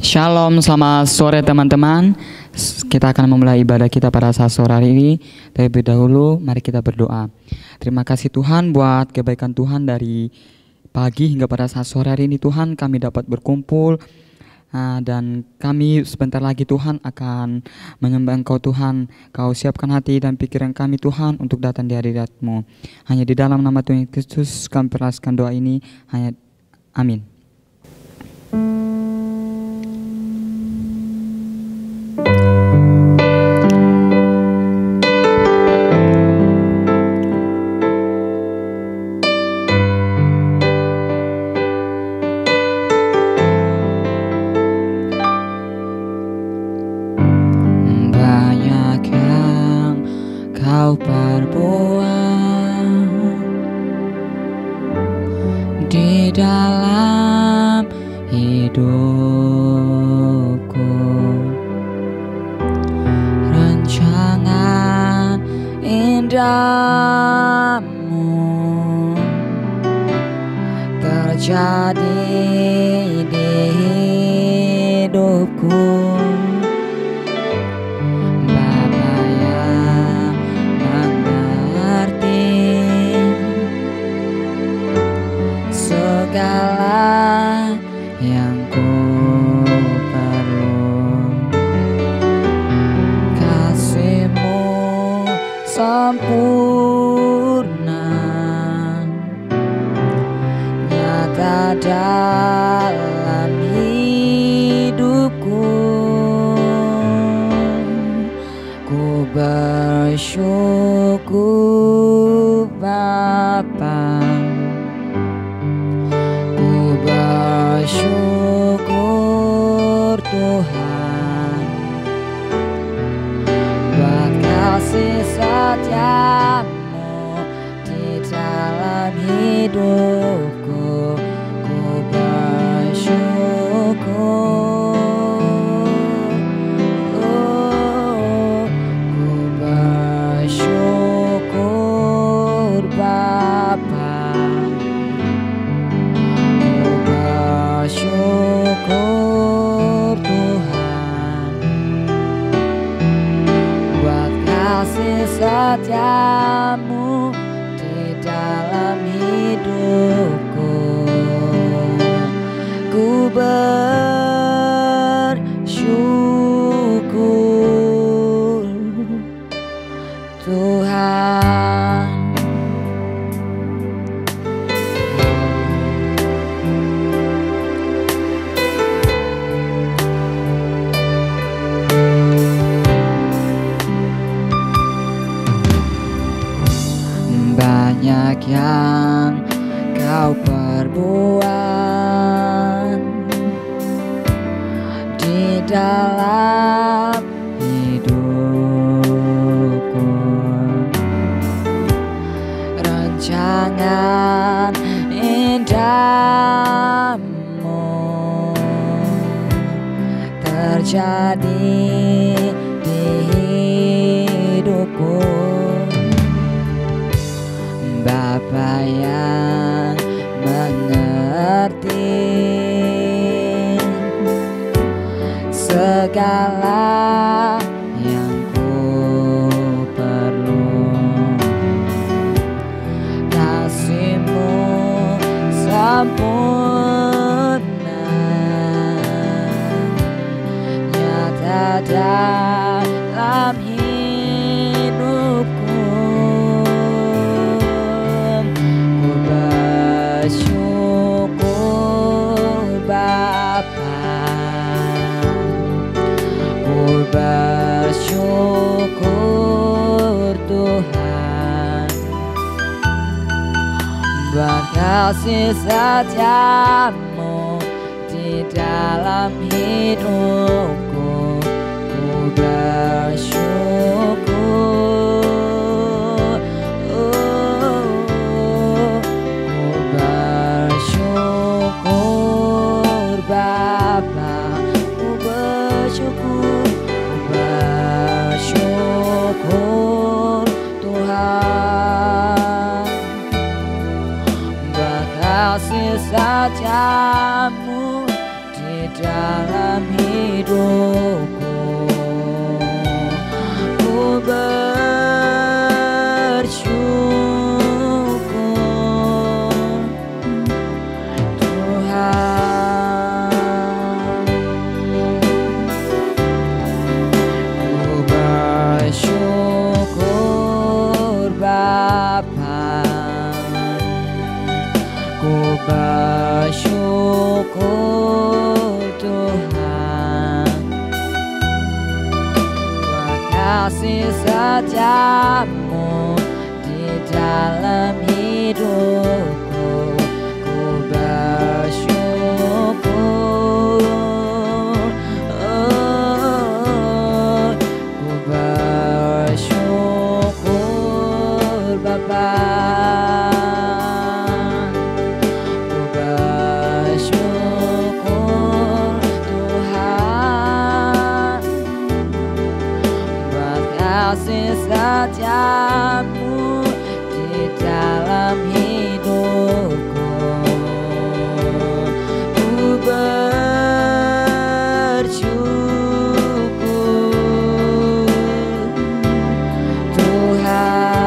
Shalom, selamat sore teman-teman. Kita akan memulai ibadah kita pada saat sore hari ini. Terlebih dahulu, mari kita berdoa. Terima kasih Tuhan buat kebaikan Tuhan dari pagi hingga pada saat sore hari ini. Tuhan, kami dapat berkumpul dan kami sebentar lagi Tuhan akan menyembah Engkau Tuhan. Kau siapkan hati dan pikiran kami Tuhan untuk datang di hadirat-Mu. Hanya di dalam nama Tuhan Yesus kami perlaskan doa ini. Amin. Kasih setiamu di dalam hidupku, ku bersyukur, ku bersyukur Bapa, ku bersyukur Tuhan. Kasih setiamu di di dalam hidupku. Ku bersyukur Tuhan. Ku bersyukur Bapa, ku bersyukur Tuhan, buat kasih setiamu di dalam hidupku. Ku bersyukur, ku bersyukur Bapa. Kasih setiamu di dalam hidupku. Ku bersyukur Tuhan.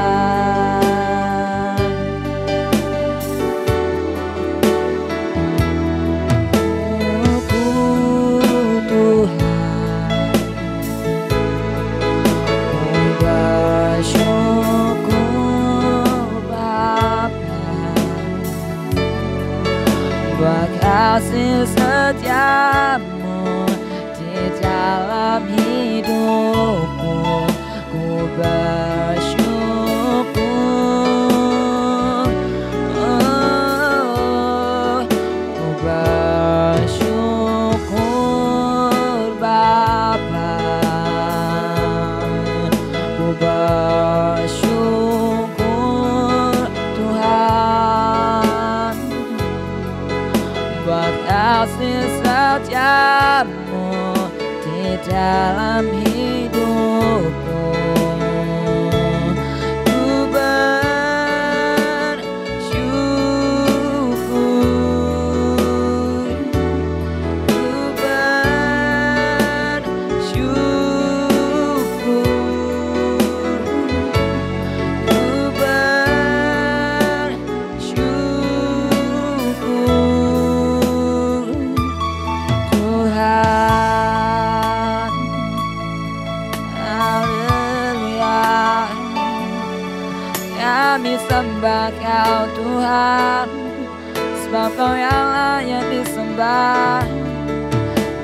Kasih setiamu di dalam hidupku. Ku bersyukur, ku bersyukur Bapa, ku bersyukur Tuhan, buat kasih setiamu di dalam hidupku. Ku bersyukur, ku bersyukur, ku bersyukur Tuhan. Haleluya, kami sembah Kau Tuhan, sebab Kau yang layak disembah.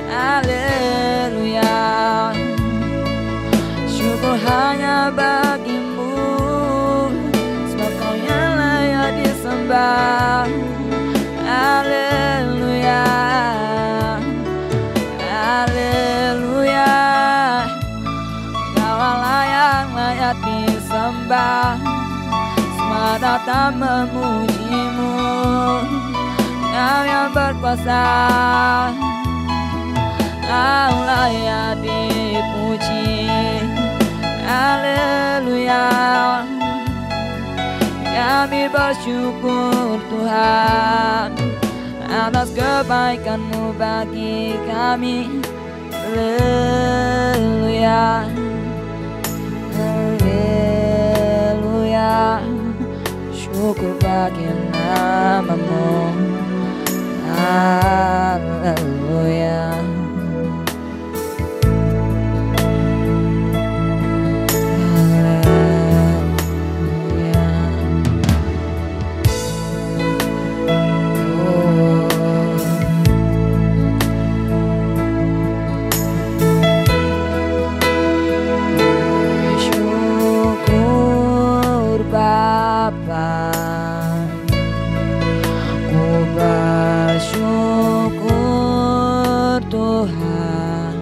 Haleluya, syukur hanya bagimu, sebab Kau yang layak disembah. Haleluya, haleluya, Kau Allah yang layak disembah. Semua datang memujimu, Kau yang berkuasa, Kau layak dipuji. Haleluya, kami bersyukur Tuhan atas kebaikan-Mu bagi kami. Haleluya, haleluya, syukur bagi nama-Mu. Haleluya. Syukur Bapa, ku bersyukur Tuhan,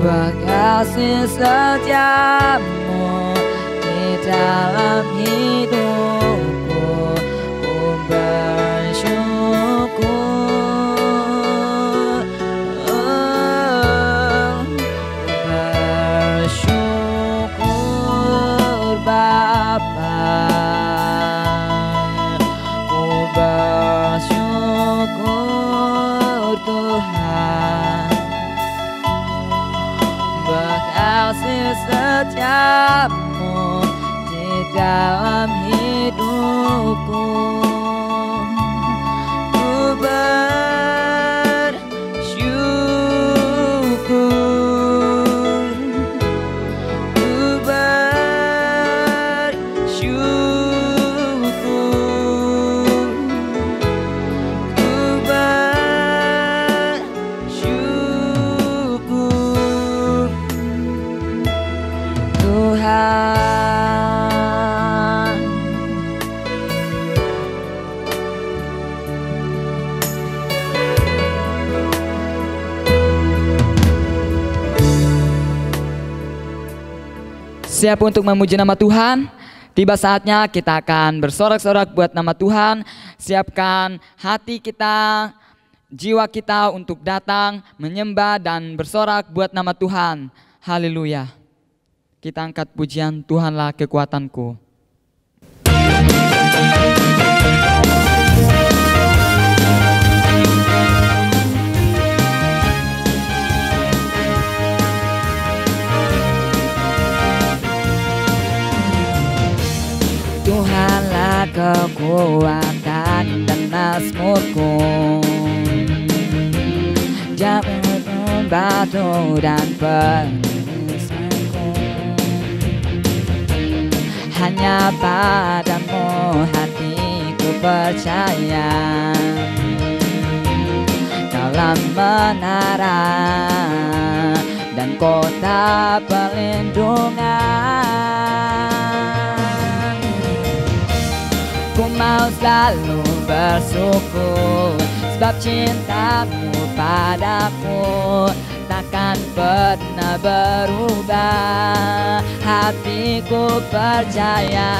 buat kasih setiamu di dalam hidupku. Ku bersyukur, bersyukur Bapa, ku bersyukur Siap untuk memuji nama Tuhan? Tiba saatnya kita akan bersorak-sorak buat nama Tuhan. Siapkan hati kita, jiwa kita untuk datang, menyembah dan bersorak buat nama Tuhan. Haleluya. Kita angkat pujian, Tuhanlah kekuatanku. Tuhanlah kekuatan dan mazmurku, jamin batu dan perisaiku. Hanya padamu hatiku percaya, dalam menara dan kota perlindungan. Ku mau selalu bersyukur, sebab cintamu padaku takkan pernah berubah. Hatiku percaya,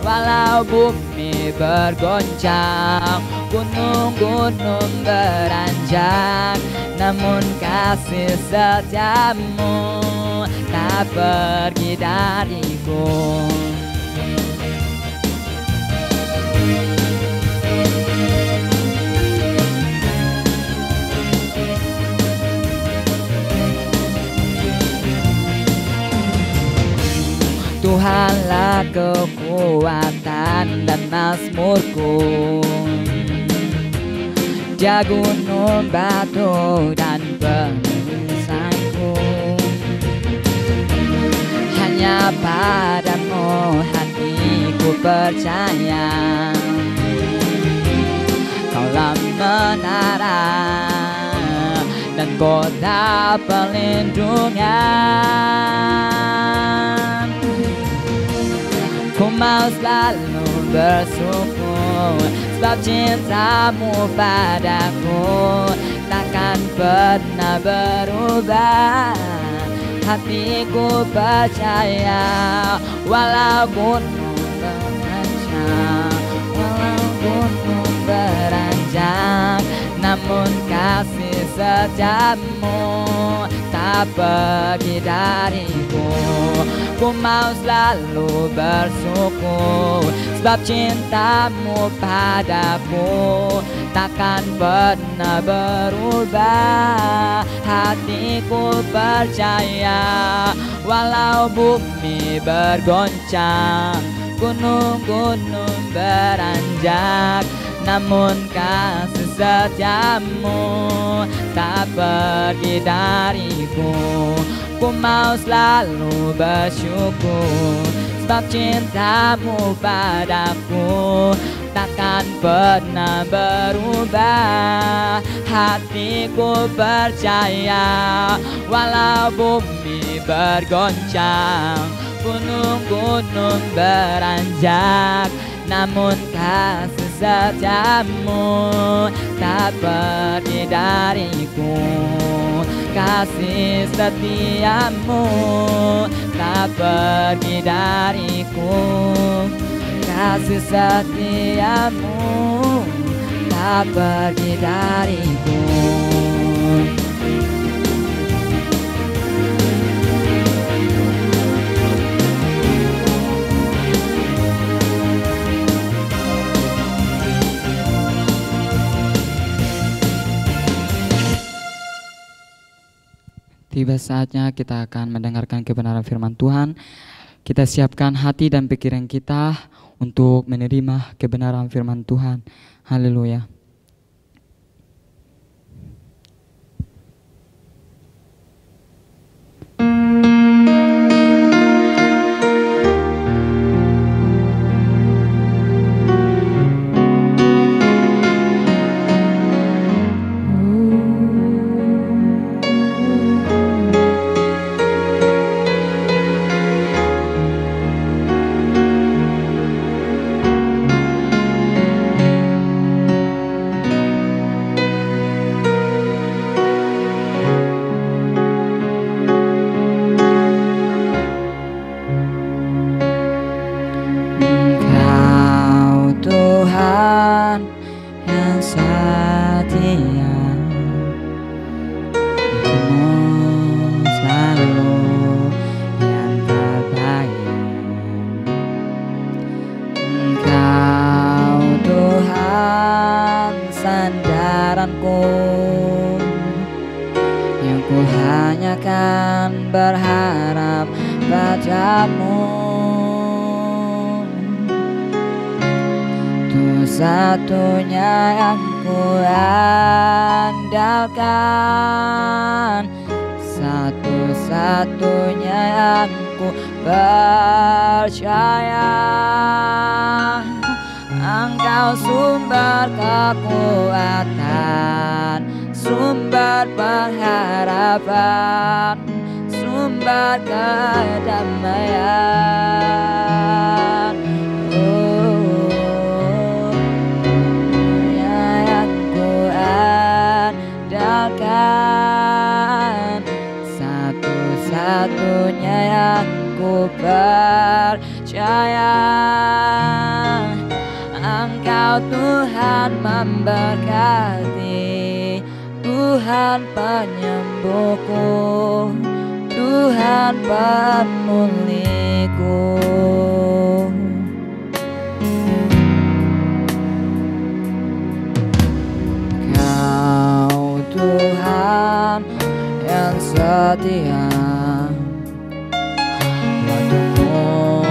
walau bumi bergoncang, gunung-gunung beranjak, namun kasih setiamu tak pergi dariku. Tuhanlah kekuatan dan mazmurku, Dia gunung batu dan perisaiku. Hanya padamu hatiku percaya, Kaulah menara dan kota perlindungan. Ku mau selalu bersyukur, sebab cintamu padaku takkan pernah berubah. Hatiku percaya, walau gunung beranjak, namun kasih setiamu tak pergi dariku. Ku mau selalu bersyukur, sebab cintamu padaku takkan pernah berubah. Hatiku percaya, walau bumi bergoncang, gunung-gunung beranjak, namun kasih setiamu tak pergi dariku. Ku mau selalu bersyukur, sebab cintamu padaku takkan pernah berubah. Hatiku percaya, walau bumi bergoncang, gunung-gunung beranjak, namun kasih setiamu tak pergi dariku. Kasih setiamu tak pergi dariku. Kasih setiamu tak pergi dariku. Tiba saatnya kita akan mendengarkan kebenaran firman Tuhan. Kita siapkan hati dan pikiran kita untuk menerima kebenaran firman Tuhan. Haleluya. setia, untukmu selalu yang terbaik. Engkau Tuhan sandaranku, yang ku hanya kan berharap padamu. Itu satunya yang ku andalkan, satu-satunya yang ku percaya. Engkau sumber kekuatan, sumber pengharapan, sumber kedamaian. Yang ku andalkan, satu-satunya yang ku percaya. Engkau Tuhan memberkati, Tuhan penyembuhku, Tuhan pemulihku. Kau Tuhan yang setia, waktumu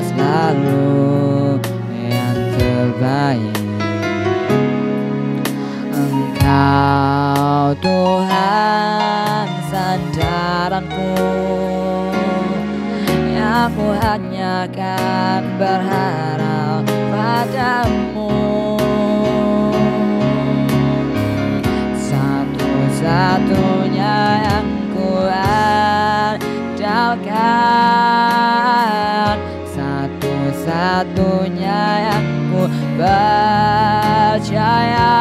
selalu yang terbaik. Engkau Tuhan sandaranku, yang ku hanya kan berharap padamu. Satu-satunya yang ku andalkan, satu-satunya yang ku percaya.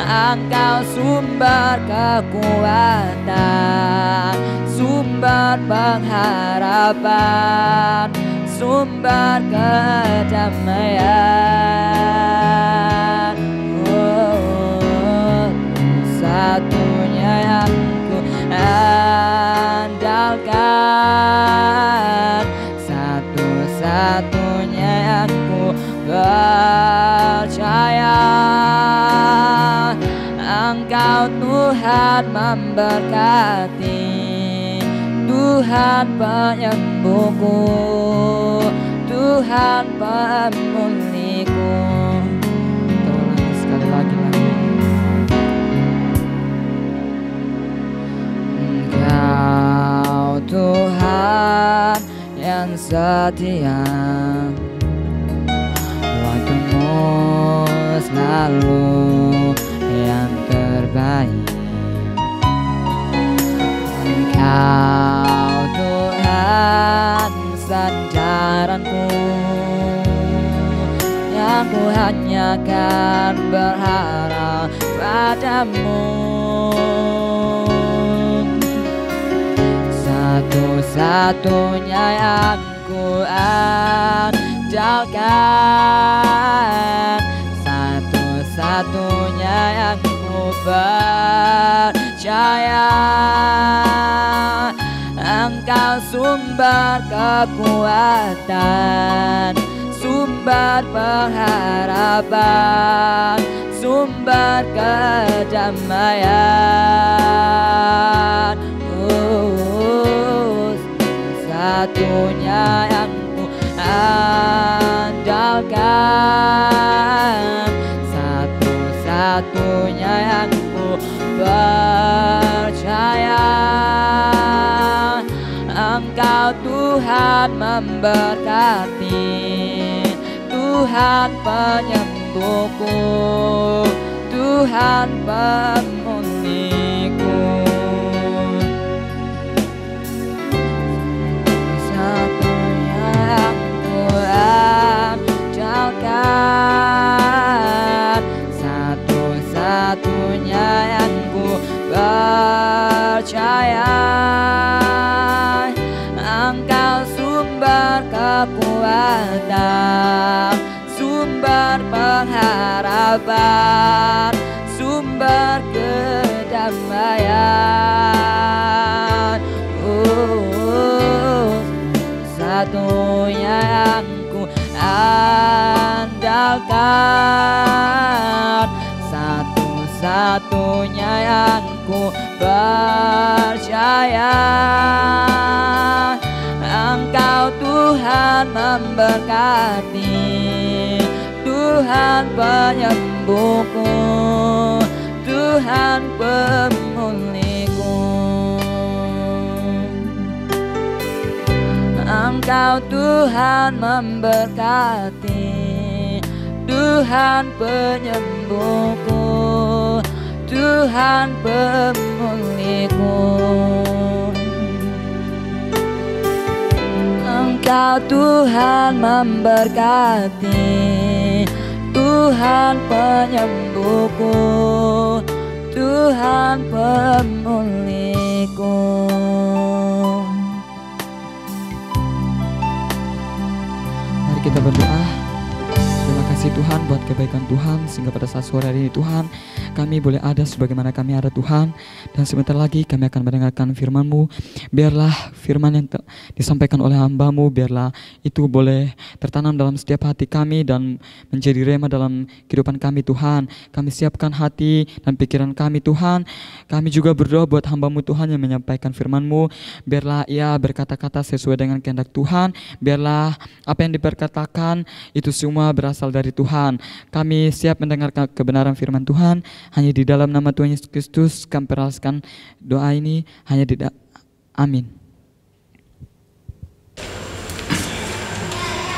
Engkau sumber kekuatan, sumber pengharapan, sumber kedamaian. Satunya yang ku andalkan, satu-satunya yang ku percaya. Engkau Tuhan memberkati, Tuhan penyembuhku, Tuhan pemulihku. Tolong sekali lagi. Engkau Tuhan yang setia, waktumu selalu yang terbaik. Engkau Tuhan sandaranku, yang ku hanya kan berharap padamu. Satu-satunya yang ku andalkan, satu-satunya yang ku percaya. Engkau sumber kekuatan, sumber pengharapan, sumber kedamaian. Satunya yang ku andalkan, satu-satunya yang ku percaya. Engkau Tuhan memberkati, Tuhan penyembuhku, Tuhan pemulihku. Satunya yang ku andalkan, satu-satunya yang ku percaya. Engkau sumber kekuatan, sumber pengharapan, kabar, sumber kedamaian. Satunya yang ku andalkan, satu-satunya yang ku percaya. Engkau Tuhan memberkati, Tuhan penyembuhku, Tuhan pemulihku. Engkau Tuhan memberkati, Tuhan penyembuhku, Tuhan pemulihku. Engkau Tuhan memberkati, Tuhan penyembuhku, Tuhan pemulihku. Mari kita berdoa. Terima kasih Tuhan buat kebaikan Tuhan, sehingga pada saat sore hari ini Tuhan, kami boleh ada sebagaimana kami ada Tuhan. Dan sebentar lagi kami akan mendengarkan firman-Mu. Biarlah firman yang disampaikan oleh hamba-Mu, biarlah itu boleh tertanam dalam setiap hati kami dan menjadi rema dalam kehidupan kami Tuhan. Kami siapkan hati dan pikiran kami Tuhan. Kami juga berdoa buat hamba-Mu Tuhan yang menyampaikan firman-Mu. Biarlah ia berkata-kata sesuai dengan kehendak Tuhan. Biarlah apa yang diperkatakan itu semua berasal dari Tuhan. Kami siap mendengarkan kebenaran firman Tuhan. Hanya di dalam nama Tuhan Yesus Kristus kami peraskan doa ini. Amin.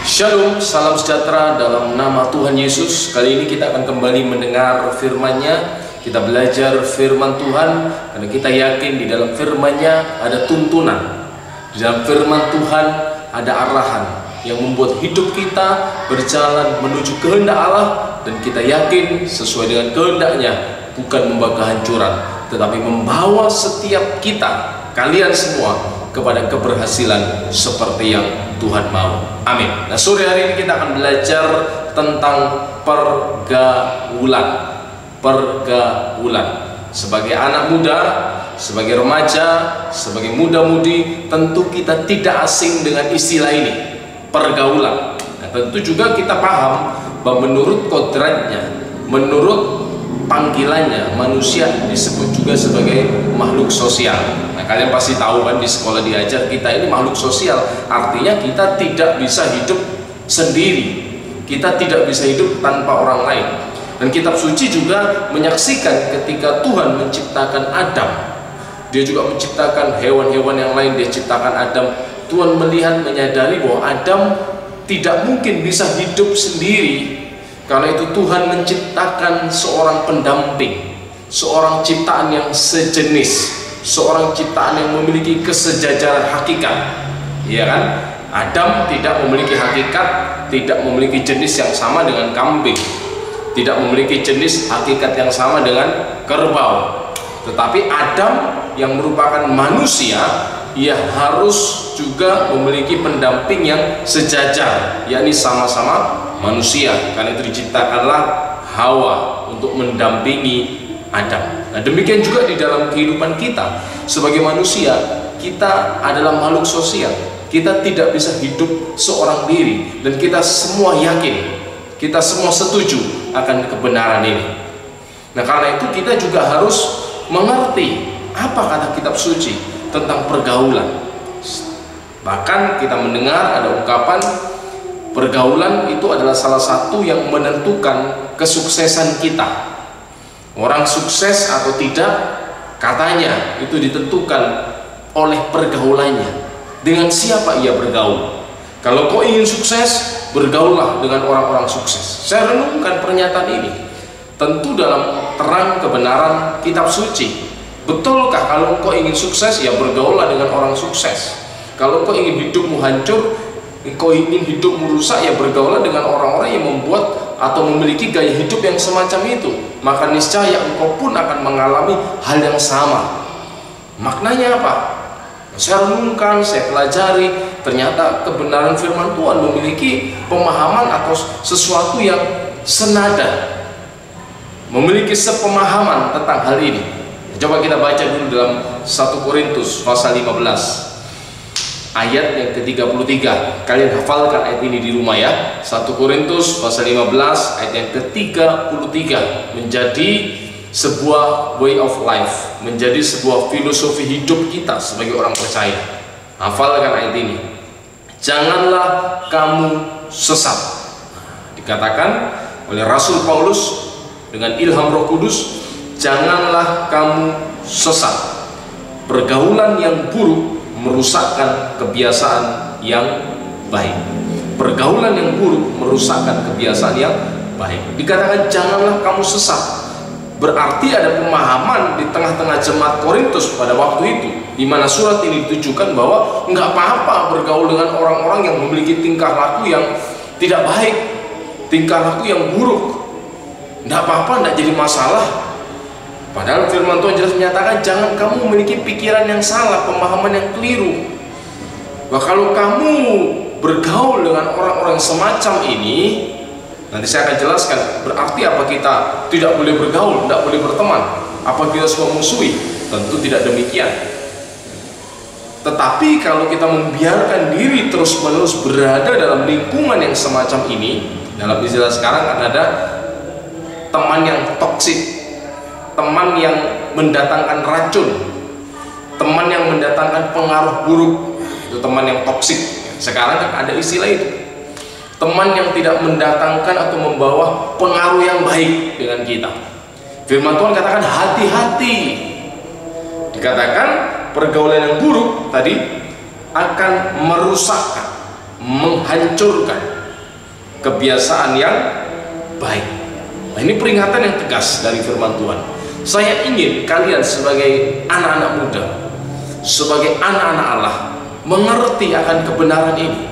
Shalom, salam sejahtera dalam nama Tuhan Yesus. Kali ini kita akan kembali mendengar firman-Nya. Kita belajar firman Tuhan karena kita yakin di dalam firman-Nya ada tuntunan. Di dalam firman Tuhan ada arahan yang membuat hidup kita berjalan menuju kehendak Allah, dan kita yakin sesuai dengan kehendaknya, bukan membawa kehancuran, tetapi membawa setiap kita, kalian semua, kepada keberhasilan seperti yang Tuhan mau. Amin. Nah, sore hari ini kita akan belajar tentang pergaulan. Sebagai anak muda, sebagai remaja, sebagai muda-mudi, tentu kita tidak asing dengan istilah ini, pergaulan. Nah, tentu juga kita paham bahwa menurut kodratnya, menurut panggilannya, manusia disebut juga sebagai makhluk sosial. Nah, kalian pasti tahu kan, di sekolah diajar kita ini makhluk sosial, artinya kita tidak bisa hidup sendiri, kita tidak bisa hidup tanpa orang lain. Dan kitab suci juga menyaksikan ketika Tuhan menciptakan Adam, dia juga menciptakan hewan-hewan yang lain, dia ciptakan Adam. Tuhan melihat, menyadari bahwa Adam tidak mungkin bisa hidup sendiri. Karena itu Tuhan menciptakan seorang pendamping, seorang ciptaan yang sejenis, seorang ciptaan yang memiliki kesejajaran hakikat. Iya kan? Adam tidak memiliki hakikat, tidak memiliki jenis yang sama dengan kambing, tidak memiliki jenis hakikat yang sama dengan kerbau. Tetapi Adam yang merupakan manusia, ia harus juga memiliki pendamping yang sejajar, yakni sama-sama manusia. Karena itu diciptakanlah Hawa untuk mendampingi Adam. Nah, demikian juga di dalam kehidupan kita sebagai manusia, kita adalah makhluk sosial. Kita tidak bisa hidup seorang diri, dan kita semua yakin, kita semua setuju akan kebenaran ini. Nah, karena itu kita juga harus mengerti apa kata kitab suci tentang pergaulan. Bahkan kita mendengar ada ungkapan pergaulan itu adalah salah satu yang menentukan kesuksesan kita. Orang sukses atau tidak, katanya itu ditentukan oleh pergaulannya. Dengan siapa ia bergaul. Kalau kau ingin sukses, bergaullah dengan orang-orang sukses. Saya renungkan pernyataan ini. Tentu dalam terang kebenaran kitab suci. Betulkah kalau kau ingin sukses, ya bergaullah dengan orang sukses. Kalau kau ingin hidupmu hancur, kau ingin hidupmu rusak, ya bergaullah dengan orang-orang yang membuat atau memiliki gaya hidup yang semacam itu. Maka niscaya engkau pun akan mengalami hal yang sama. Maknanya apa? Saya renungkan, saya pelajari, ternyata kebenaran firman Tuhan memiliki pemahaman atau sesuatu yang senada. memiliki sepemahaman tentang hal ini. Coba kita baca dulu dalam 1 Korintus pasal 15 ayat yang ke-33. Kalian hafalkan ayat ini di rumah ya. 1 Korintus pasal 15 ayat yang ke-33 menjadi sebuah way of life, menjadi sebuah filosofi hidup kita sebagai orang percaya. Hafalkan ayat ini. Janganlah kamu sesat. Dikatakan oleh Rasul Paulus dengan ilham Roh Kudus, janganlah kamu sesat. Pergaulan yang buruk merusakkan kebiasaan yang baik. Pergaulan yang buruk merusakkan kebiasaan yang baik. Dikatakan janganlah kamu sesat. Berarti ada pemahaman di tengah-tengah jemaat Korintus pada waktu itu, di mana surat ini ditujukan bahwa nggak apa-apa bergaul dengan orang-orang yang memiliki tingkah laku yang tidak baik, tingkah laku yang buruk. Nggak apa-apa, nggak jadi masalah. Padahal firman Tuhan jelas menyatakan jangan kamu memiliki pikiran yang salah, pemahaman yang keliru. Bahwa kalau kamu bergaul dengan orang-orang semacam ini, nanti saya akan jelaskan berarti apa kita tidak boleh bergaul, tidak boleh berteman, apa kita harus memusuhi? Tentu tidak demikian. Tetapi kalau kita membiarkan diri terus-menerus berada dalam lingkungan yang semacam ini, dalam istilah sekarang kan ada teman yang toksik, teman yang mendatangkan racun, teman yang mendatangkan pengaruh buruk, itu teman yang toksik. Sekarang kan ada istilah itu, teman yang tidak mendatangkan atau membawa pengaruh yang baik dengan kita. Firman Tuhan katakan hati-hati. Dikatakan pergaulan yang buruk tadi akan merusakkan, menghancurkan kebiasaan yang baik. Nah, ini peringatan yang tegas dari firman Tuhan. Saya ingin kalian sebagai anak-anak muda, sebagai anak-anak Allah, mengerti akan kebenaran ini,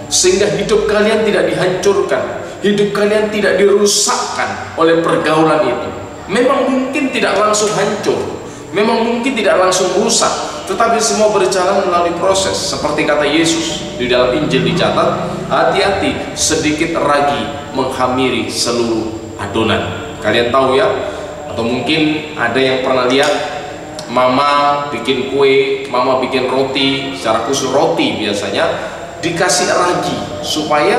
sehingga hidup kalian tidak dihancurkan, hidup kalian tidak dirusakkan oleh pergaulan itu. Memang mungkin tidak langsung hancur, memang mungkin tidak langsung rusak, tetapi semua berjalan melalui proses. Seperti kata Yesus di dalam Injil dicatat, hati-hati sedikit ragi menghamiri seluruh adonan. Kalian tahu ya, atau mungkin ada yang pernah lihat mama bikin kue, mama bikin roti, secara khusus roti biasanya dikasih ragi supaya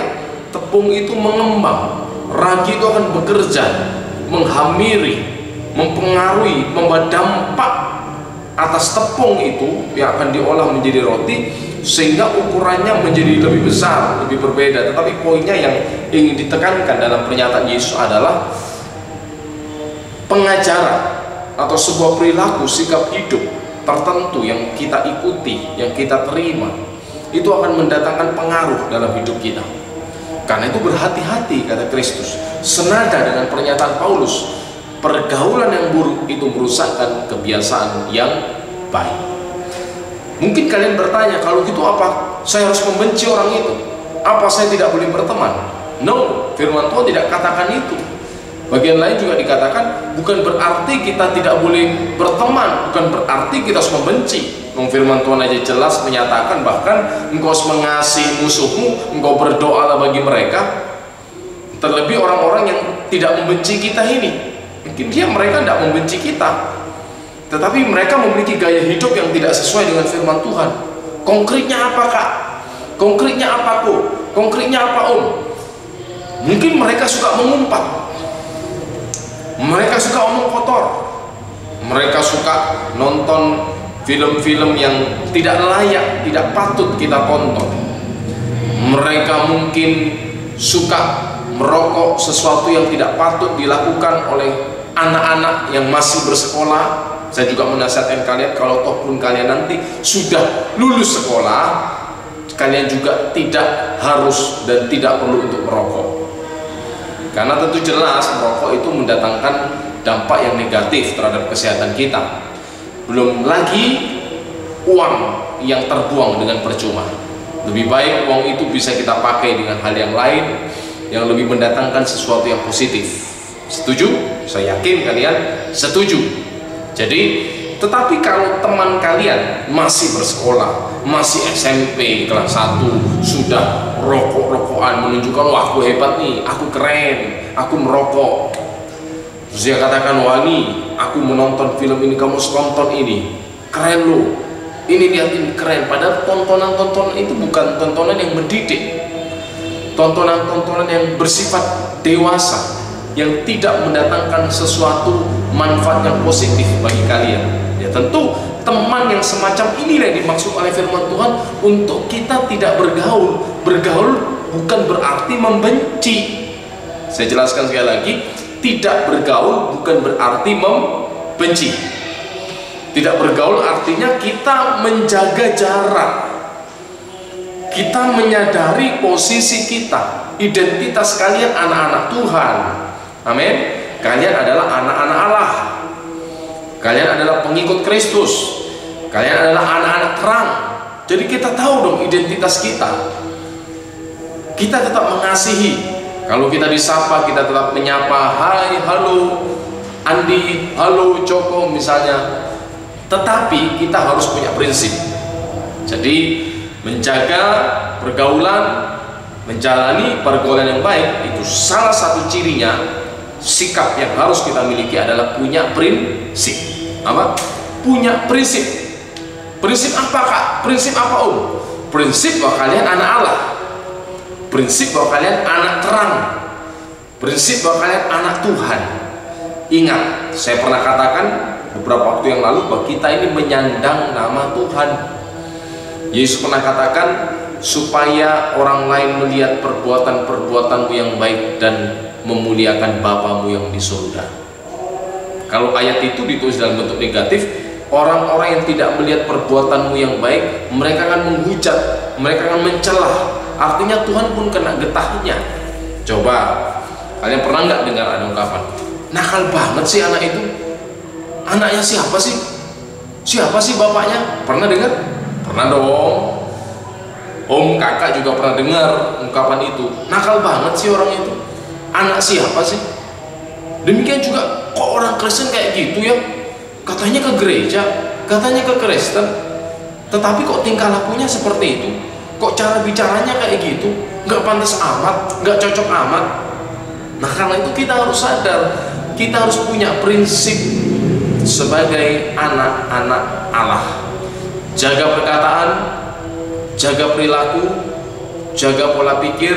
tepung itu mengembang. Ragi itu akan bekerja, menghamiri, mempengaruhi, membawa dampak atas tepung itu yang akan diolah menjadi roti, sehingga ukurannya menjadi lebih besar, lebih berbeda. Tetapi poinnya yang ingin ditekankan dalam pernyataan Yesus adalah pengajaran atau sebuah perilaku, sikap hidup tertentu yang kita ikuti, yang kita terima, itu akan mendatangkan pengaruh dalam hidup kita. Karena itu berhati-hati, kata Kristus. Senada dengan pernyataan Paulus, pergaulan yang buruk itu merusakkan kebiasaan yang baik. Mungkin kalian bertanya, kalau gitu apa saya harus membenci orang itu? Apa saya tidak boleh berteman? No, firman Tuhan tidak katakan itu. Bagian lain juga dikatakan bukan berarti kita tidak boleh berteman, bukan berarti kita harus membenci. Firman Tuhan aja jelas menyatakan bahkan engkau harus mengasihi musuhmu, engkau berdoalah bagi mereka. Terlebih orang-orang yang tidak membenci kita ini, mungkin mereka tidak membenci kita, tetapi mereka memiliki gaya hidup yang tidak sesuai dengan firman Tuhan. Konkretnya apa kak? Konkretnya apa kok? Konkretnya apa om? Mungkin mereka suka mengumpat, mereka suka omong kotor, mereka suka nonton film-film yang tidak layak, tidak patut kita tonton. Mereka mungkin suka merokok, sesuatu yang tidak patut dilakukan oleh anak-anak yang masih bersekolah. Saya juga menasihatkan kalian, kalau toh pun kalian nanti sudah lulus sekolah, kalian juga tidak harus dan tidak perlu untuk merokok. Karena tentu jelas merokok itu mendatangkan dampak yang negatif terhadap kesehatan kita. Belum lagi uang yang terbuang dengan percuma. Lebih baik uang itu bisa kita pakai dengan hal yang lain yang lebih mendatangkan sesuatu yang positif. Setuju? Saya yakin kalian setuju. Jadi, tetapi kalau teman kalian masih bersekolah, masih SMP kelas 1, sudah rokok-rokokan menunjukkan wah aku hebat nih, aku keren, aku merokok, Terus dia katakan, wah ini aku menonton film ini, kamu tonton ini, keren loh, ini lihat ini keren. Padahal tontonan-tontonan itu bukan tontonan yang mendidik, tontonan-tontonan yang bersifat dewasa, yang tidak mendatangkan sesuatu manfaat yang positif bagi kalian. Ya tentu teman yang semacam inilah yang dimaksud oleh firman Tuhan untuk kita tidak bergaul. Bergaul bukan berarti membenci. Saya jelaskan sekali lagi, tidak bergaul bukan berarti membenci. Tidak bergaul artinya kita menjaga jarak. Kita menyadari posisi kita, identitas kalian anak-anak Tuhan. Amin. Kalian adalah anak-anak Allah. Kalian adalah pengikut Kristus. Kalian adalah anak-anak terang. Jadi kita tahu dong identitas kita. Kita tetap mengasihi. Kalau kita disapa, kita tetap menyapa, hai, halo, Andi, halo, Joko misalnya. Tetapi kita harus punya prinsip. Jadi menjaga pergaulan, menjalani pergaulan yang baik, itu salah satu cirinya. Sikap yang harus kita miliki adalah punya prinsip. Apa? Punya prinsip. Prinsip apa, Kak? Prinsip apa, Om? Prinsip bahwa kalian anak Allah. Prinsip bahwa kalian anak terang. Prinsip bahwa kalian anak Tuhan. Ingat, saya pernah katakan beberapa waktu yang lalu bahwa kita ini menyandang nama Tuhan. Yesus pernah katakan, supaya orang lain melihat perbuatan-perbuatanmu yang baik dan memuliakan Bapamu yang di surga. Kalau ayat itu ditulis dalam bentuk negatif, orang-orang yang tidak melihat perbuatanmu yang baik, mereka akan menghujat, mereka akan mencelah. Artinya Tuhan pun kena getahnya. Coba, kalian pernah nggak dengar ada ungkapan, nakal banget sih anak itu? Anaknya siapa sih? Siapa sih bapaknya? Pernah dengar? Pernah dong. Om, kakak juga pernah dengar ungkapan itu. Nakal banget sih orang itu. Anak siapa sih? Demikian juga, kok orang Kristen kayak gitu ya? Katanya ke gereja, katanya ke Kristen, tetapi kok tingkah lakunya seperti itu? Kok cara bicaranya kayak gitu? Nggak pantas amat, nggak cocok amat. Nah karena itu kita harus sadar, kita harus punya prinsip sebagai anak-anak Allah. Jaga perkataan, jaga perilaku, jaga pola pikir,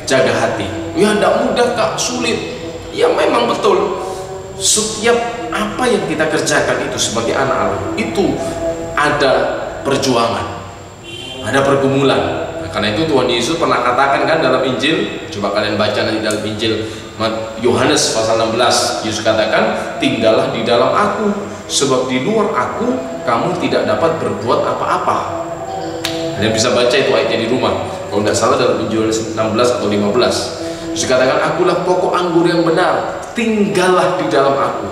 jaga hati. Ya tidak mudah, Kak, sulit. Ya memang betul. Setiap apa yang kita kerjakan itu sebagai anak Allah, itu ada perjuangan, ada pergumulan. Nah, karena itu Tuhan Yesus pernah katakan kan dalam Injil, coba kalian baca nanti dalam Injil Yohanes pasal 16, Yesus katakan, tinggallah di dalam aku, sebab di luar aku kamu tidak dapat berbuat apa-apa. Kalian bisa baca itu ayatnya di rumah, kalau tidak salah dalam Injil 16 atau 15. Yesus katakan, akulah pokok anggur yang benar, tinggallah di dalam aku,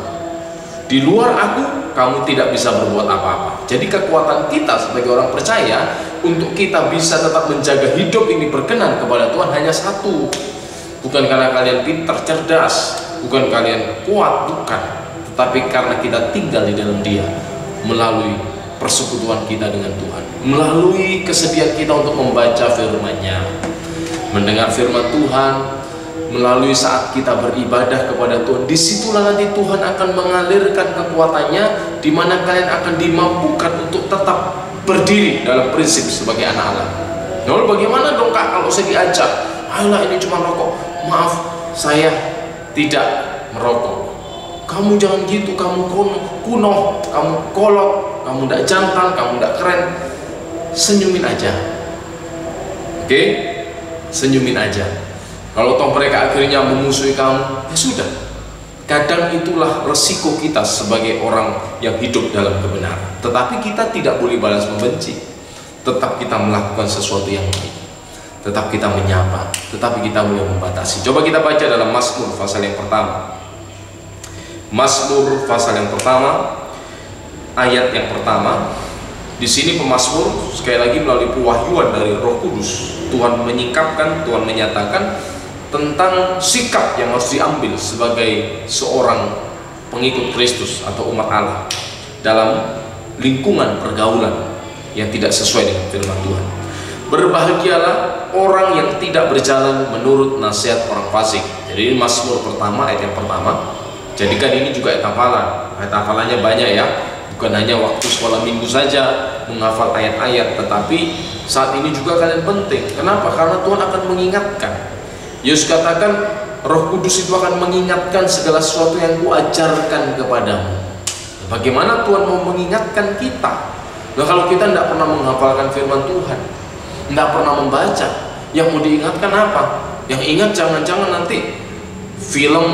di luar aku kamu tidak bisa berbuat apa-apa. Jadi kekuatan kita sebagai orang percaya untuk kita bisa tetap menjaga hidup ini berkenan kepada Tuhan hanya satu. Bukan karena kalian pintar, cerdas, bukan kalian kuat, bukan, tetapi karena kita tinggal di dalam Dia melalui persekutuan kita dengan Tuhan, melalui kesediaan kita untuk membaca firman-Nya, mendengar firman Tuhan, melalui saat kita beribadah kepada Tuhan. Disitulah nanti Tuhan akan mengalirkan kekuatannya, di mana kalian akan dimampukan untuk tetap berdiri dalam prinsip sebagai anak Allah. Lalu bagaimana dong, Kak, kalau saya diajak, ayolah ini cuma rokok, maaf saya tidak merokok. Kamu jangan gitu, kamu kuno, kamu kolot, kamu tidak jantan, kamu tidak keren. Senyumin aja, oke? Senyumin aja. Kalau toh mereka akhirnya memusuhi kamu, ya sudah. Kadang itulah resiko kita sebagai orang yang hidup dalam kebenaran. Tetapi kita tidak boleh balas membenci. Tetap kita melakukan sesuatu yang baik. Tetap kita menyapa. Tetapi kita boleh membatasi. Coba kita baca dalam Mazmur pasal yang pertama. Mazmur pasal yang pertama, ayat yang pertama. Di sini pemazmur sekali lagi melalui pewahyuan dari Roh Kudus, Tuhan menyingkapkan, Tuhan menyatakan tentang sikap yang harus diambil sebagai seorang pengikut Kristus atau umat Allah dalam lingkungan pergaulan yang tidak sesuai dengan firman Tuhan. Berbahagialah orang yang tidak berjalan menurut nasihat orang fasik. Jadi ini Mazmur pertama, ayat yang pertama. Jadikan ini juga ayat hafalan. Ayat hafalannya banyak ya, bukan hanya waktu sekolah minggu saja menghafal ayat-ayat, tetapi saat ini juga kalian penting. Kenapa? Karena Tuhan akan mengingatkan. Yesus katakan Roh Kudus itu akan mengingatkan segala sesuatu yang kuajarkan kepadamu. Bagaimana Tuhan mau mengingatkan kita? Nah, kalau kita tidak pernah menghafalkan firman Tuhan, tidak pernah membaca, yang mau diingatkan apa? Yang ingat jangan-jangan nanti film,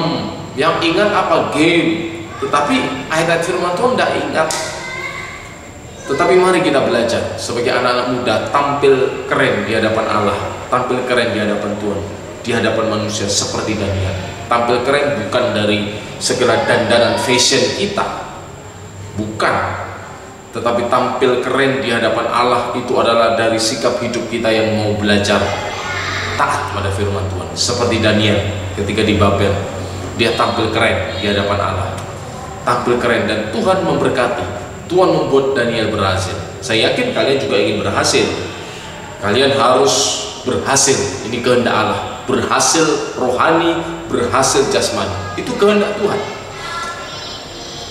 yang ingat apa? Game. Tetapi ayat-ayat firman Tuhan tidak ingat. Tetapi mari kita belajar sebagai anak-anak muda, tampil keren di hadapan Allah, tampil keren di hadapan Tuhan, di hadapan manusia seperti Daniel. Tampil keren bukan dari segala dandanan fashion kita, bukan, tetapi tampil keren di hadapan Allah itu adalah dari sikap hidup kita yang mau belajar taat pada firman Tuhan. Seperti Daniel ketika di Babel, dia tampil keren di hadapan Allah, tampil keren, dan Tuhan memberkati. Tuhan membuat Daniel berhasil. Saya yakin kalian juga ingin berhasil. Kalian harus berhasil, ini kehendak Allah. Berhasil rohani, berhasil jasmani, itu kehendak Tuhan.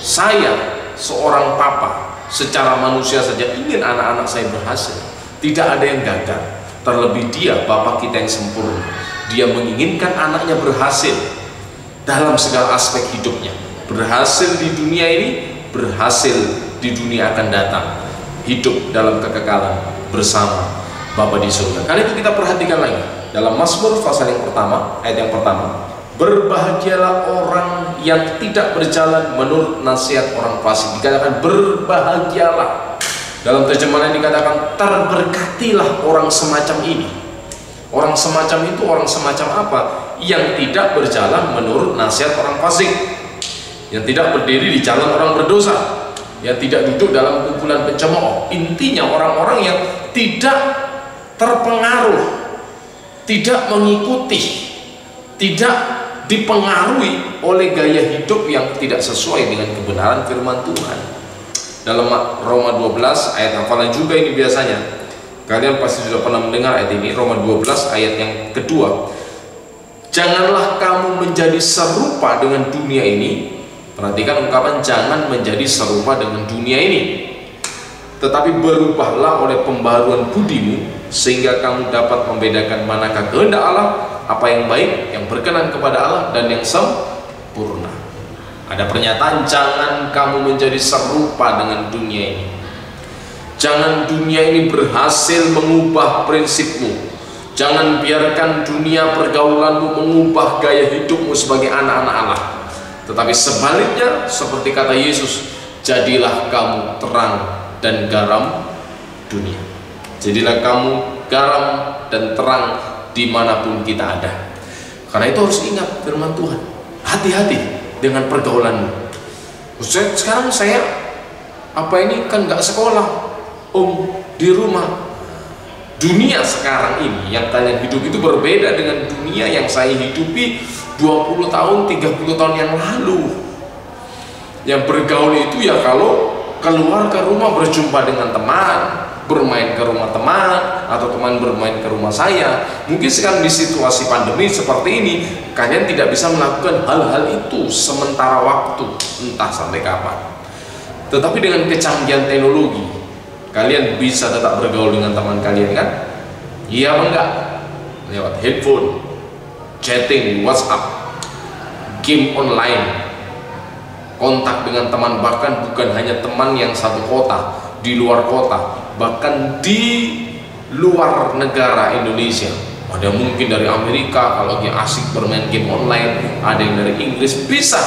Saya seorang papa, secara manusia saja ingin anak-anak saya berhasil. Tidak ada yang gagal. Terlebih dia, Bapak kita yang sempurna, dia menginginkan anaknya berhasil dalam segala aspek hidupnya. Berhasil di dunia ini, berhasil di dunia akan datang, hidup dalam kekekalan bersama Bapa di surga. Kali itu kita perhatikan lagi dalam Mazmur pasal yang pertama, ayat yang pertama. Berbahagialah orang yang tidak berjalan menurut nasihat orang fasik. Dikatakan berbahagialah. Dalam terjemahan dikatakan terberkatilah orang semacam ini. Orang semacam itu orang semacam apa? Yang tidak berjalan menurut nasihat orang fasik, yang tidak berdiri di jalan orang berdosa, yang tidak duduk dalam kumpulan pencemooh. Intinya orang-orang yang tidak terpengaruh, tidak mengikuti, tidak dipengaruhi oleh gaya hidup yang tidak sesuai dengan kebenaran firman Tuhan. Dalam Roma 12 ayat hafalan juga ini biasanya. Kalian pasti sudah pernah mendengar ayat ini, Roma 12 ayat yang kedua. Janganlah kamu menjadi serupa dengan dunia ini. Perhatikan ungkapan jangan menjadi serupa dengan dunia ini, tetapi berubahlah oleh pembaruan budimu, sehingga kamu dapat membedakan manakah kehendak Allah, apa yang baik, yang berkenan kepada Allah, dan yang sempurna. Ada pernyataan jangan kamu menjadi serupa dengan dunia ini. Jangan dunia ini berhasil mengubah prinsipmu. Jangan biarkan dunia pergaulanmu mengubah gaya hidupmu sebagai anak-anak Allah. Tetapi sebaliknya, seperti kata Yesus, jadilah kamu terang dan garam dunia. Jadilah kamu garam dan terang dimanapun kita ada. Karena itu harus ingat firman Tuhan. Hati-hati dengan pergaulanmu. Sekarang saya kan nggak sekolah, di rumah. Dunia sekarang ini yang kalian hidup itu berbeda dengan dunia yang saya hidupi 20 tahun, 30 tahun yang lalu. Yang bergaul itu ya kalau keluar ke rumah berjumpa dengan teman, bermain ke rumah teman, atau teman bermain ke rumah saya. Mungkin sekarang di situasi pandemi seperti ini, kalian tidak bisa melakukan hal-hal itu sementara waktu, entah sampai kapan. Tetapi dengan kecanggihan teknologi, kalian bisa tetap bergaul dengan teman kalian, kan? Iya apa enggak? Lewat handphone, chatting, WhatsApp, game online, kontak dengan teman, bahkan bukan hanya teman yang satu kota, di luar kota, bahkan di luar negara Indonesia. Ada mungkin dari Amerika kalau lagi asik bermain game online, ada yang dari Inggris, bisa.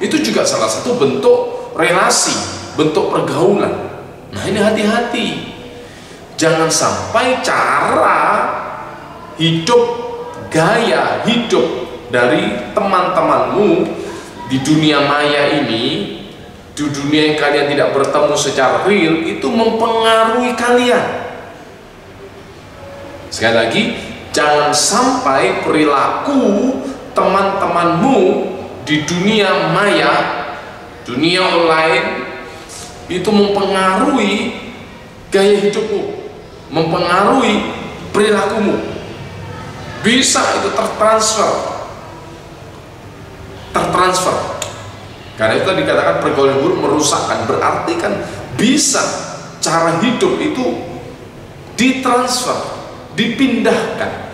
Itu juga salah satu bentuk relasi, bentuk pergaulan. Nah ini hati-hati, jangan sampai cara hidup, gaya hidup dari teman-temanmu di dunia maya ini, di dunia yang kalian tidak bertemu secara real, itu mempengaruhi kalian. Sekali lagi, jangan sampai perilaku teman-temanmu di dunia maya, dunia online, itu mempengaruhi gaya hidupmu, mempengaruhi perilakumu. Bisa itu tertransfer Karena itu tadi dikatakan pergaulan buruk merusakkan, berarti kan bisa cara hidup itu ditransfer, dipindahkan.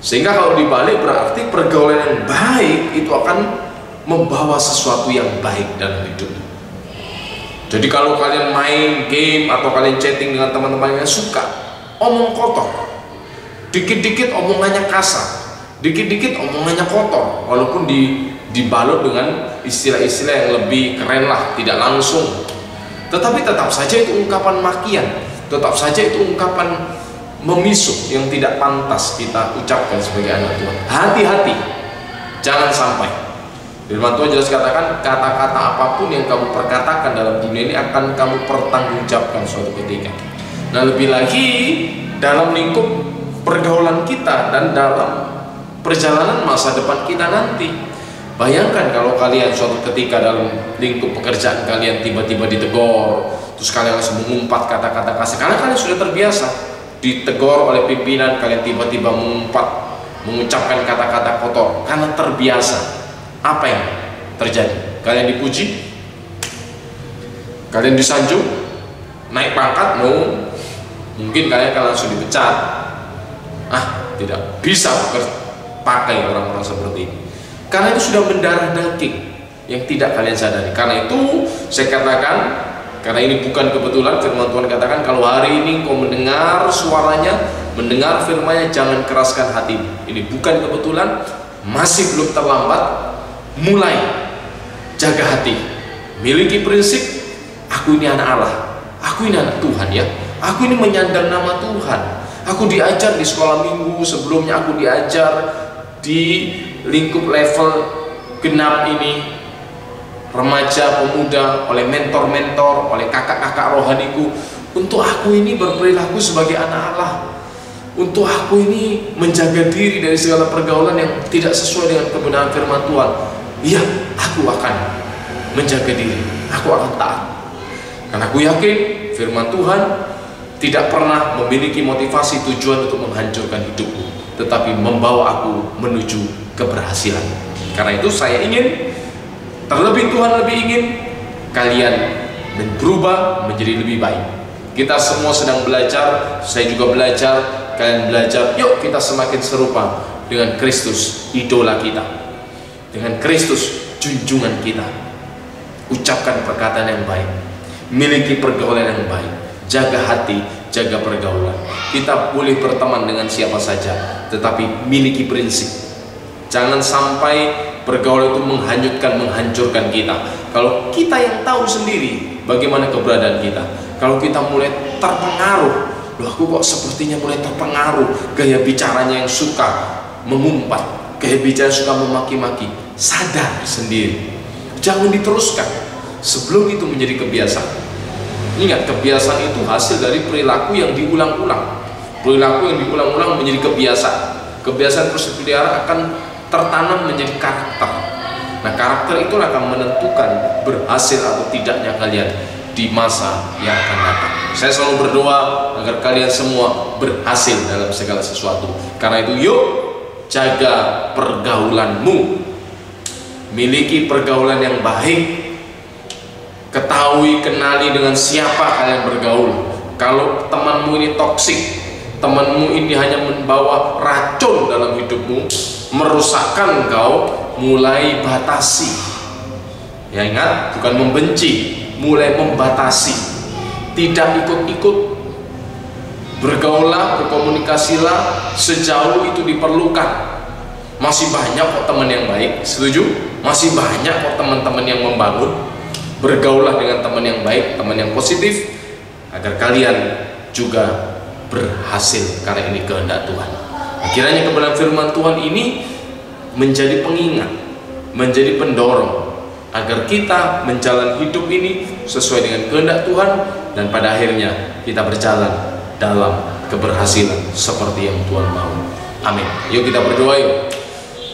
Sehingga kalau dibalik berarti pergaulan yang baik itu akan membawa sesuatu yang baik dalam hidup. Jadi kalau kalian main game atau kalian chatting dengan teman-teman yang suka omong kotor, dikit-dikit omongannya kasar, dikit-dikit omongannya kotor, walaupun dibalut dengan istilah-istilah yang lebih keren lah, tidak langsung, tetapi tetap saja itu ungkapan makian, tetap saja itu ungkapan memisuk yang tidak pantas kita ucapkan sebagai anak Tuhan. Hati-hati, jangan sampai. Firman Tuhan jelas katakan, kata-kata apapun yang kamu perkatakan dalam dunia ini akan kamu pertanggungjawabkan suatu ketika. Nah, lebih lagi dalam lingkup pergaulan kita dan dalam perjalanan masa depan kita nanti. Bayangkan kalau kalian suatu ketika dalam lingkup pekerjaan kalian tiba-tiba ditegur, terus kalian langsung mengumpat kata-kata kasar, karena kalian sudah terbiasa ditegur oleh pimpinan, kalian tiba-tiba mengumpat, mengucapkan kata-kata kotor karena terbiasa. Apa yang terjadi? Kalian dipuji, kalian disanjung, naik pangkat, no, mungkin kalian akan langsung dipecat. Tidak bisa pakai orang-orang seperti ini, karena itu sudah mendarah daging yang tidak kalian sadari. Karena itu saya katakan, karena ini bukan kebetulan, firman Tuhan katakan kalau hari ini kau mendengar suaranya, mendengar firman-Nya, jangan keraskan hatimu. Ini bukan kebetulan, masih belum terlambat. Mulai jaga hati, miliki prinsip, aku ini anak Allah, aku ini anak Tuhan ya, aku ini menyandang nama Tuhan. Aku diajar di sekolah minggu, sebelumnya aku diajar di lingkup level genap ini, remaja, pemuda, oleh mentor-mentor, oleh kakak-kakak rohaniku, untuk aku ini berperilaku sebagai anak Allah, untuk aku ini menjaga diri dari segala pergaulan yang tidak sesuai dengan kebenaran firman Tuhan. Iya, aku akan menjaga diri, aku akan taat, karena aku yakin firman Tuhan tidak pernah memiliki motivasi tujuan untuk menghancurkan hidupku, tetapi membawa aku menuju keberhasilan. Karena itu saya ingin, terlebih Tuhan lebih ingin kalian berubah menjadi lebih baik. Kita semua sedang belajar, saya juga belajar, kalian belajar. Yuk kita semakin serupa dengan Kristus, idola kita, dengan Kristus, junjungan kita. Ucapkan perkataan yang baik, miliki pergaulan yang baik, jaga hati, jaga pergaulan. Kita boleh berteman dengan siapa saja, tetapi miliki prinsip. Jangan sampai pergaulan itu menghancurkan kita. Kalau kita yang tahu sendiri bagaimana keberadaan kita, kalau kita mulai terpengaruh, loh aku kok sepertinya mulai terpengaruh, gaya bicaranya yang suka mengumpat, gaya bicara suka memaki-maki, sadar sendiri, jangan diteruskan sebelum itu menjadi kebiasaan. Ingat, kebiasaan itu hasil dari perilaku yang diulang-ulang. Perilaku yang diulang-ulang menjadi kebiasaan. Kebiasaan terus dipelihara akan tertanam menjadi karakter. Nah, karakter itu akan menentukan berhasil atau tidaknya kalian di masa yang akan datang. Saya selalu berdoa agar kalian semua berhasil dalam segala sesuatu. Karena itu yuk jaga pergaulanmu, miliki pergaulan yang baik, ketahui, kenali dengan siapa kalian bergaul. Kalau temanmu ini toksik, temanmu ini hanya membawa racun dalam hidupmu, merusakkan engkau, mulai batasi. Ya, ingat, bukan membenci, mulai membatasi. Tidak ikut-ikut, bergaulah, berkomunikasilah sejauh itu diperlukan. Masih banyak kok teman yang baik, setuju? Masih banyak kok teman-teman yang membangun. Bergaulah dengan teman yang baik, teman yang positif, agar kalian juga berhasil, karena ini kehendak Tuhan. Kiranya kebenaran firman Tuhan ini menjadi pengingat, menjadi pendorong agar kita menjalani hidup ini sesuai dengan kehendak Tuhan, dan pada akhirnya kita berjalan dalam keberhasilan seperti yang Tuhan mau. Amin. Yuk kita berdoa yuk.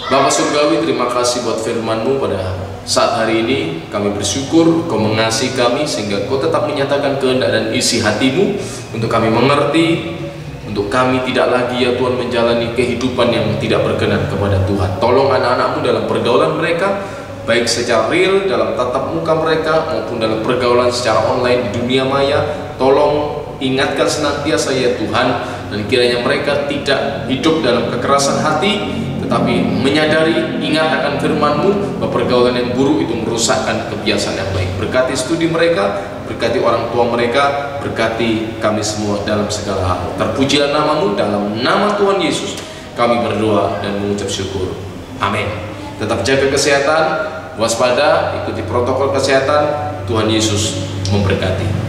Bapa Surgawi, terima kasih buat firman-Mu pada saat hari ini. Kami bersyukur Kau mengasihi kami sehingga Kau tetap menyatakan kehendak dan isi hati-Mu untuk kami mengerti, untuk kami tidak lagi ya Tuhan menjalani kehidupan yang tidak berkenan kepada Tuhan. Tolong anak-anak-Mu dalam pergaulan mereka, baik secara real dalam tatap muka mereka maupun dalam pergaulan secara online di dunia maya. Tolong ingatkan senantiasa ya Tuhan, dan kiranya mereka tidak hidup dalam kekerasan hati, tetapi menyadari, ingat akan firman-Mu bahwa pergaulan yang buruk itu merusakkan kebiasaan yang baik. Berkati studi mereka, berkati orang tua mereka, berkati kami semua dalam segala hal. Terpujilah nama-Mu, dalam nama Tuhan Yesus kami berdoa dan mengucap syukur. Amin. Tetap jaga kesehatan, waspada, ikuti protokol kesehatan. Tuhan Yesus memberkati.